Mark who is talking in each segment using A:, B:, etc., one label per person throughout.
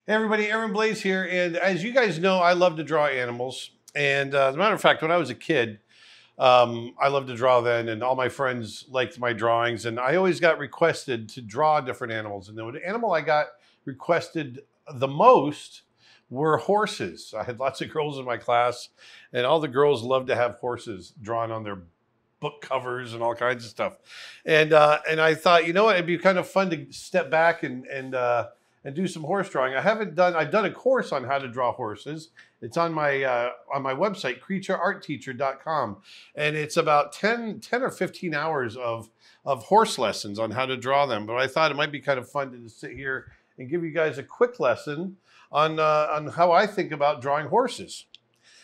A: Hey everybody, Blaise here, and as you guys know, I love to draw animals. And as a matter of fact, when I was a kid, I loved to draw then, and all my friends liked my drawings, and I always got requested to draw different animals. And the animal I got requested the most were horses. I had lots of girls in my class, and all the girls loved to have horses drawn on their book covers and all kinds of stuff. And I thought, you know what, it'd be kind of fun to step back and do some horse drawing. I've done a course on how to draw horses. It's on my website, creatureartteacher.com. And it's about 10 or 15 hours of horse lessons on how to draw them. But I thought it might be kind of fun to just sit here and give you guys a quick lesson on how I think about drawing horses.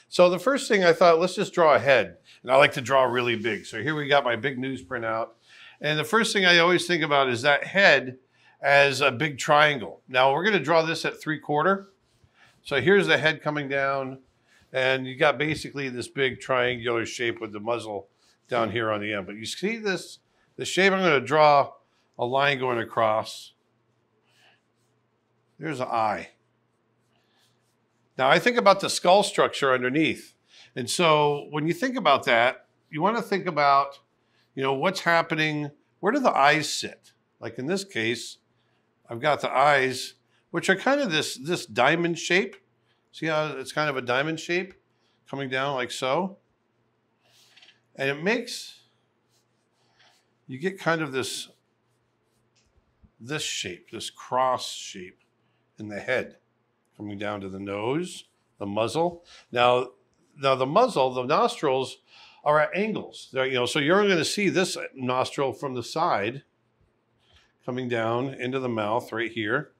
A: So the first thing I thought, let's just draw a head. And I like to draw really big. So here we got my big newsprint out. And the first thing I always think about is that head as a big triangle. Now we're going to draw this at 3/4. So here's the head coming down, and you got basically this big triangular shape with the muzzle down here on the end. But you see this, the shape. I'm going to draw a line going across. There's an eye. Now I think about the skull structure underneath. And so when you think about that, you want to think about, you know, what's happening, where do the eyes sit? Like in this case, I've got the eyes, which are kind of this diamond shape. See how it's kind of a diamond shape coming down like so? And it makes, you get kind of this shape, this cross shape in the head, coming down to the nose, the muzzle. Now the muzzle, the nostrils are at angles. They're, you know, so you're going to see this nostril from the side coming down into the mouth right here.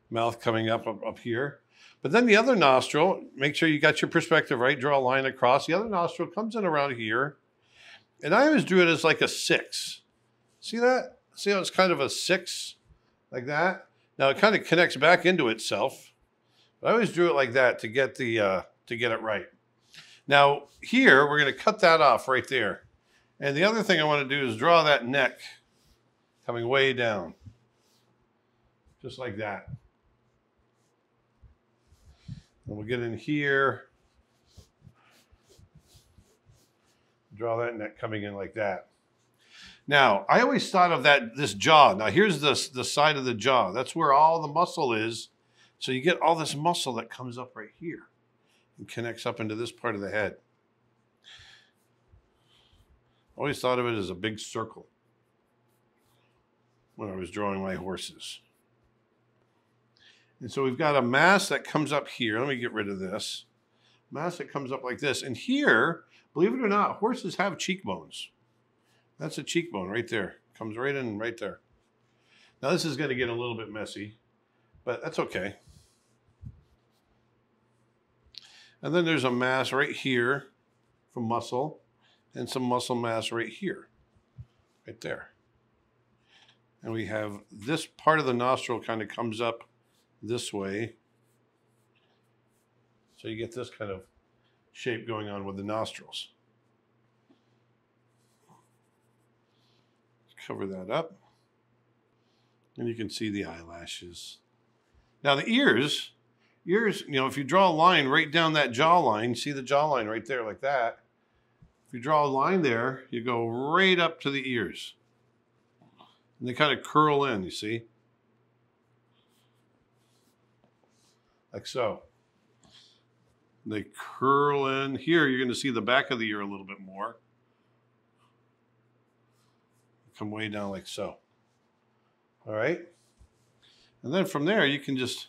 A: Mouth coming up here. But then the other nostril, make sure you got your perspective right, draw a line across. The other nostril comes in around here. And I always drew it as like a 6. See that? See how it's kind of a 6 like that? Now it kind of connects back into itself. But I always drew it like that to get it right. Now here, we're going to cut that off right there. And the other thing I want to do is draw that neck coming way down. Just like that. And we'll get in here. Draw that neck coming in like that. Now, I always thought of this jaw. Now here's the side of the jaw. That's where all the muscle is. So you get all this muscle that comes up right here and connects up into this part of the head. Always thought of it as a big circle when I was drawing my horses. And so we've got a mass that comes up here. Let me get rid of this. Mass that comes up like this. And here, believe it or not, horses have cheekbones. That's a cheekbone right there. Comes right in right there. Now this is going to get a little bit messy, but that's okay. And then there's a mass right here from muscle. And some muscle mass right here, right there. And we have this part of the nostril kind of comes up this way. So you get this kind of shape going on with the nostrils. Cover that up. And you can see the eyelashes. Now the ears, you know, if you draw a line right down that jawline, see the jawline right there like that. If you draw a line there, you go right up to the ears. And they kind of curl in, you see? Like so. They curl in. Here, you're going to see the back of the ear a little bit more. Come way down like so. All right? And then from there, you can just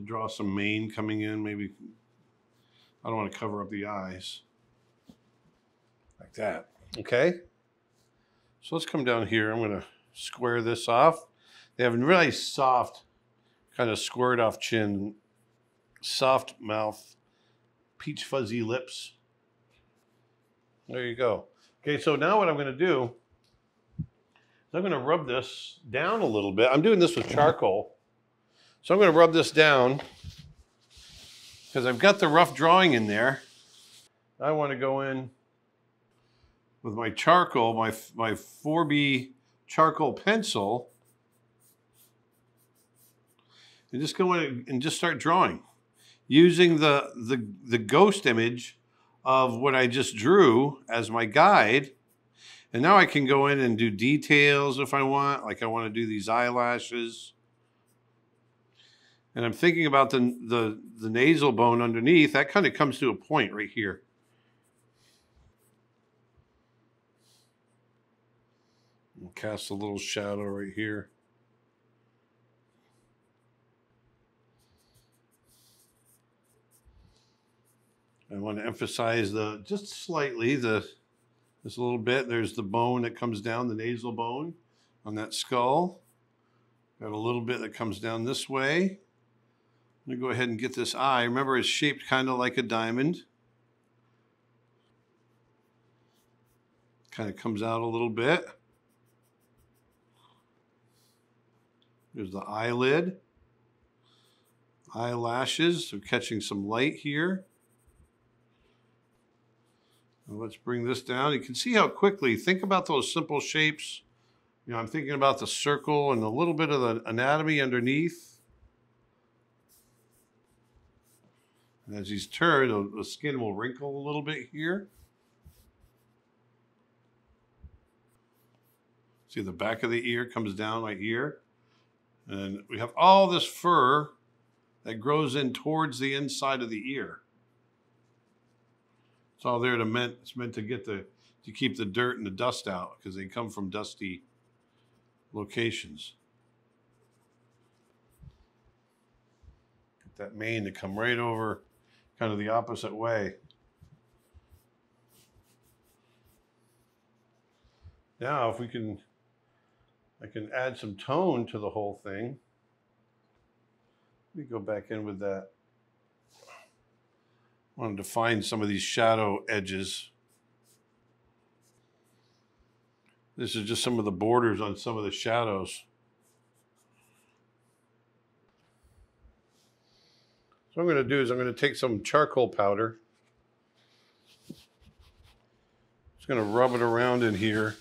A: draw some mane coming in, maybe. I don't want to cover up the eyes. Like that. Okay? So let's come down here. I'm going to square this off. They have a really soft, kind of squared off chin, soft mouth, peach fuzzy lips. There you go. Okay, so now what I'm going to do is I'm going to rub this down a little bit. I'm doing this with charcoal. So I'm going to rub this down because I've got the rough drawing in there. I want to go in with my charcoal, my 4B charcoal pencil, and just go in and just start drawing using the ghost image of what I just drew as my guide. And now I can go in and do details if I want, like I want to do these eyelashes. And I'm thinking about the nasal bone underneath. That kind of comes to a point right here. I'll cast a little shadow right here. I want to emphasize just slightly just a little bit. There's the bone that comes down, the nasal bone on that skull. Got a little bit that comes down this way. I'm going to go ahead and get this eye. Remember, it's shaped kind of like a diamond. Kind of comes out a little bit. There's the eyelid. Eyelashes. So catching some light here. Now let's bring this down. You can see how quickly, think about those simple shapes. You know, I'm thinking about the circle and a little bit of the anatomy underneath. And as he's turned, the skin will wrinkle a little bit here. See, the back of the ear comes down right here. And we have all this fur that grows in towards the inside of the ear. It's all there it's meant to get to keep the dirt and the dust out, because they come from dusty locations. Get that mane to come right over kind of the opposite way. Now, if I can add some tone to the whole thing. Let me go back in with that. I wanted to find some of these shadow edges. This is just some of the borders on some of the shadows. So what I'm going to do is I'm going to take some charcoal powder. Just going to rub it around in here.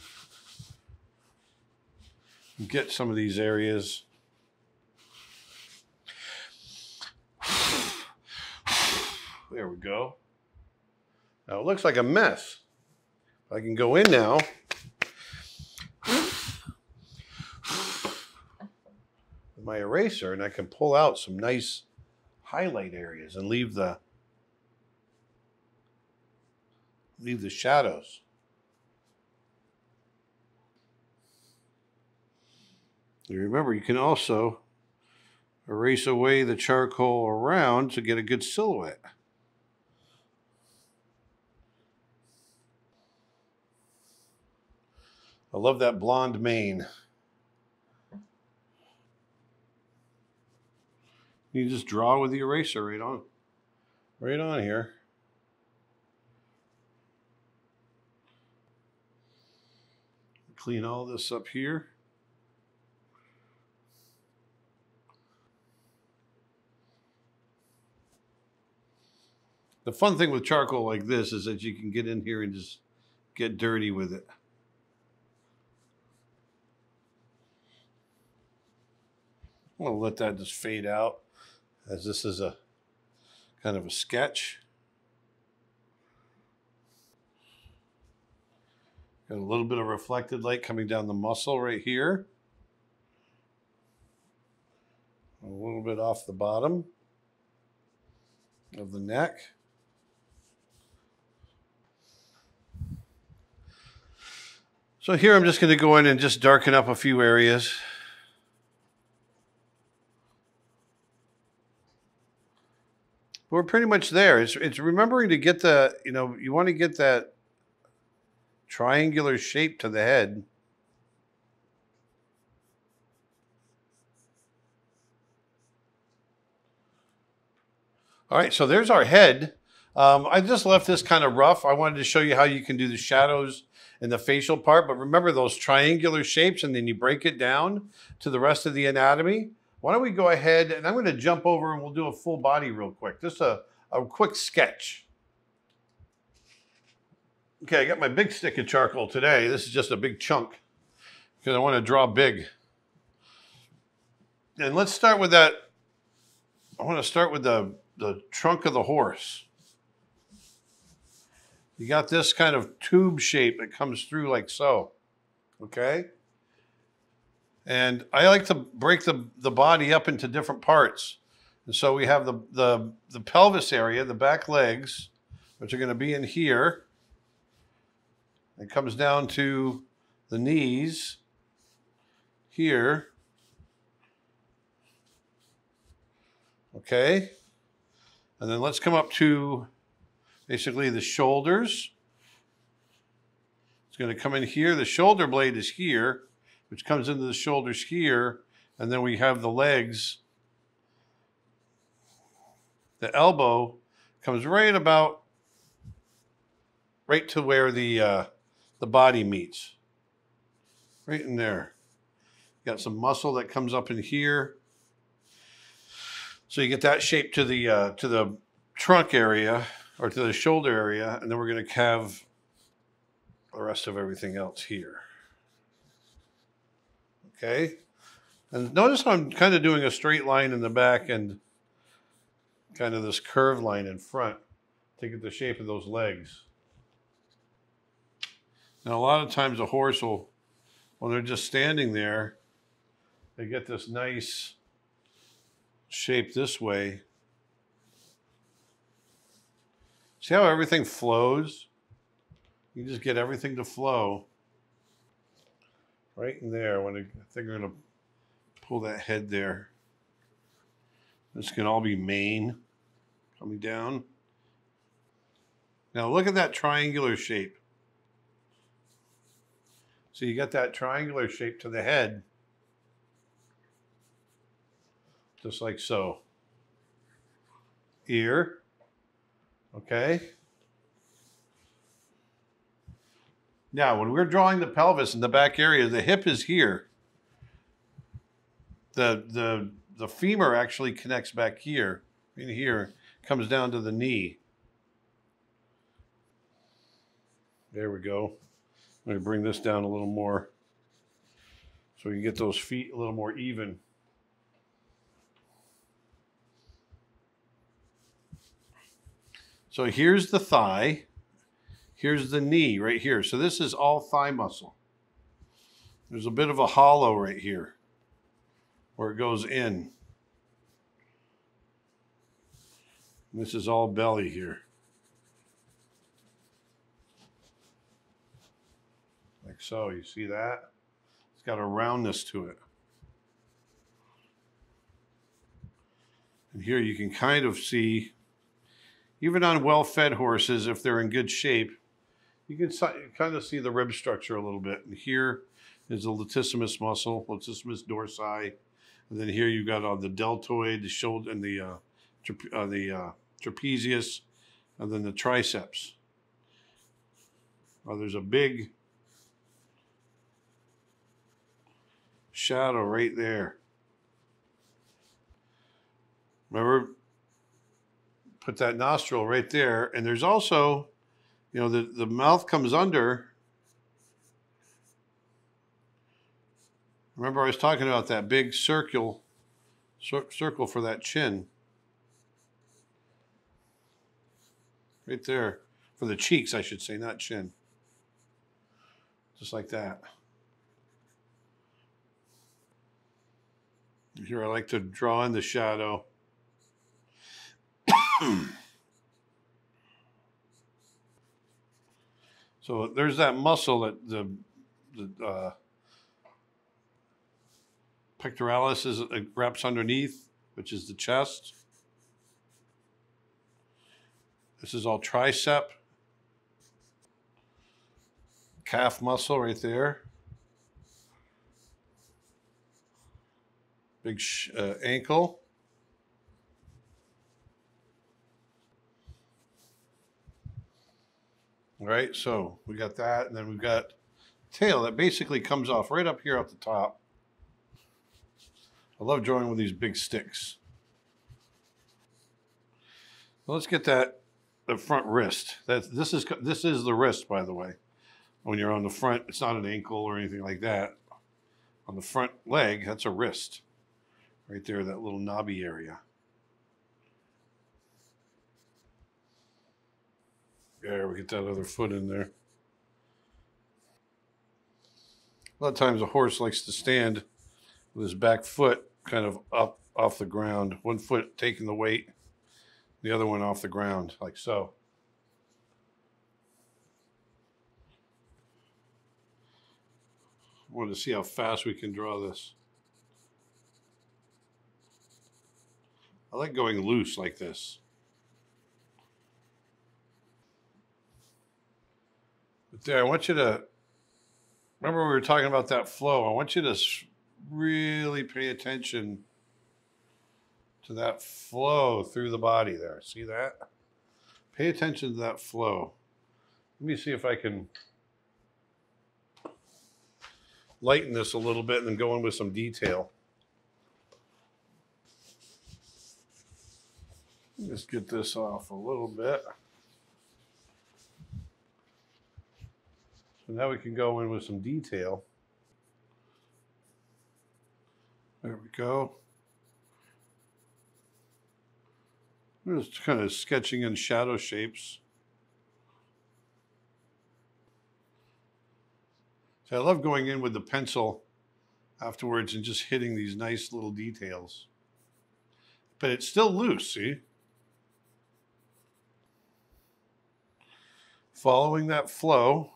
A: And get some of these areas. There we go. Now it looks like a mess. I can go in now. With my eraser, and I can pull out some nice highlight areas and leave the shadows. You remember, you can also erase away the charcoal around to get a good silhouette. I love that blonde mane. You just draw with the eraser right on here. Clean all this up here. The fun thing with charcoal like this is that you can get in here and just get dirty with it. I'm going to let that just fade out, as this is a kind of a sketch. Got a little bit of reflected light coming down the muscle right here. A little bit off the bottom of the neck. So here I'm just going to go in and just darken up a few areas. We're pretty much there. It's remembering to get you want to get that triangular shape to the head. All right, so there's our head. I just left this kind of rough. I wanted to show you how you can do the shadows and the facial part, but remember those triangular shapes, and then you break it down to the rest of the anatomy. Why don't we go ahead, and I'm going to jump over and we'll do a full body real quick. Just a quick sketch. Okay, I got my big stick of charcoal today. This is just a big chunk because I want to draw big. And let's start with that. I want to start with the trunk of the horse. You got this kind of tube shape that comes through like so. Okay? And I like to break the body up into different parts. And so we have the pelvis area, the back legs, which are going to be in here. It comes down to the knees here. Okay? And then let's come up to basically the shoulders. It's going to come in here. The shoulder blade is here, which comes into the shoulders here. And then we have the legs. The elbow comes right to where the body meets. Right in there. Got some muscle that comes up in here. So you get that shape to the trunk area or to the shoulder area, and then we're going to have the rest of everything else here. Okay? And notice how I'm kind of doing a straight line in the back and kind of this curved line in front to get the shape of those legs. Now, a lot of times a horse will, when they're just standing there, they get this nice shape this way. See how everything flows? You just get everything to flow right in there. When I think I'm going to pull that head there. This can all be mane coming down. Now look at that triangular shape. So you got that triangular shape to the head. Just like so. Ear. Okay. Now, when we're drawing the pelvis in the back area, the hip is here. The femur actually connects back here. In here, comes down to the knee. There we go. I'm going to bring this down a little more so we can get those feet a little more even. So here's the thigh. Here's the knee right here. So this is all thigh muscle. There's a bit of a hollow right here where it goes in. This is all belly here. Like so, you see that? It's got a roundness to it. And here you can kind of see, even on well-fed horses, if they're in good shape, you can kind of see the rib structure a little bit. And here is the latissimus muscle, latissimus dorsi. And then here you've got the deltoid, the shoulder, and the trapezius, and then the triceps. There's a big shadow right there. Remember, put that nostril right there. And there's also, you know, the mouth comes under. Remember I was talking about that big circle for that chin. Right there. For the cheeks, I should say, not chin. Just like that. Here I like to draw in the shadow. So there's that muscle that the pectoralis wraps underneath, which is the chest. This is all tricep. Calf muscle right there. Big ankle. All right, so we got that, and then we've got tail that basically comes off right up here at the top. I love drawing with these big sticks. Well, let's get that the front wrist. This is the wrist, by the way. When you're on the front, it's not an ankle or anything like that. On the front leg, that's a wrist. Right there, that little knobby area. There, we get that other foot in there. A lot of times a horse likes to stand with his back foot kind of up off the ground. One foot taking the weight, the other one off the ground, like so. I wanted to see how fast we can draw this. I like going loose like this. But there, I want you to, remember we were talking about that flow. I want you to really pay attention to that flow through the body there. See that? Pay attention to that flow. Let me see if I can lighten this a little bit and then go in with some detail. Just get this off a little bit. So now we can go in with some detail. There we go. I'm just kind of sketching in shadow shapes. So I love going in with the pencil afterwards and just hitting these nice little details. But it's still loose, see? Following that flow.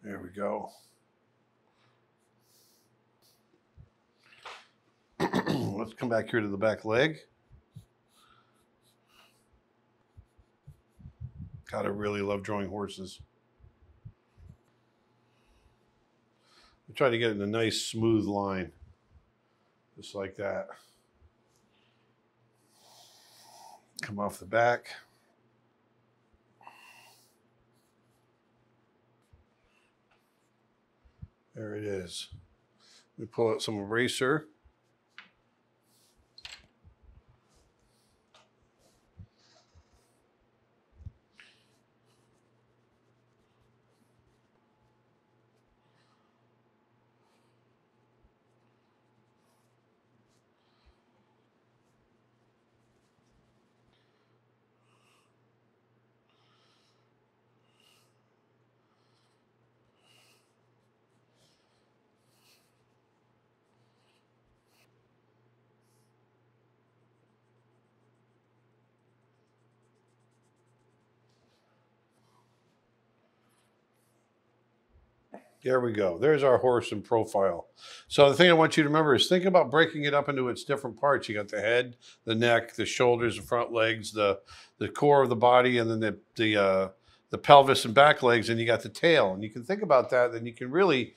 A: There we go. Let's come back here to the back leg. God, I really love drawing horses. I try to get in a nice smooth line, just like that. Come off the back. There it is. We pull out some eraser. There we go. There's our horse in profile. So the thing I want you to remember is think about breaking it up into its different parts. You got the head, the neck, the shoulders, the front legs, the core of the body, and then the pelvis and back legs, and you got the tail. And you can think about that, then you can really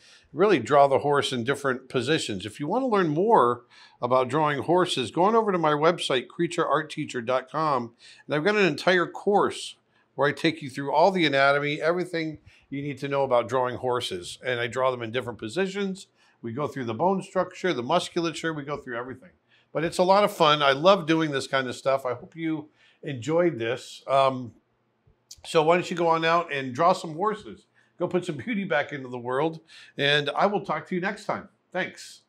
A: draw the horse in different positions. If you want to learn more about drawing horses, go on over to my website, creatureartteacher.com, and I've got an entire course where I take you through all the anatomy, everything you need to know about drawing horses. And I draw them in different positions. We go through the bone structure, the musculature, we go through everything. But it's a lot of fun. I love doing this kind of stuff. I hope you enjoyed this. So why don't you go on out and draw some horses? Go put some beauty back into the world. And I will talk to you next time. Thanks.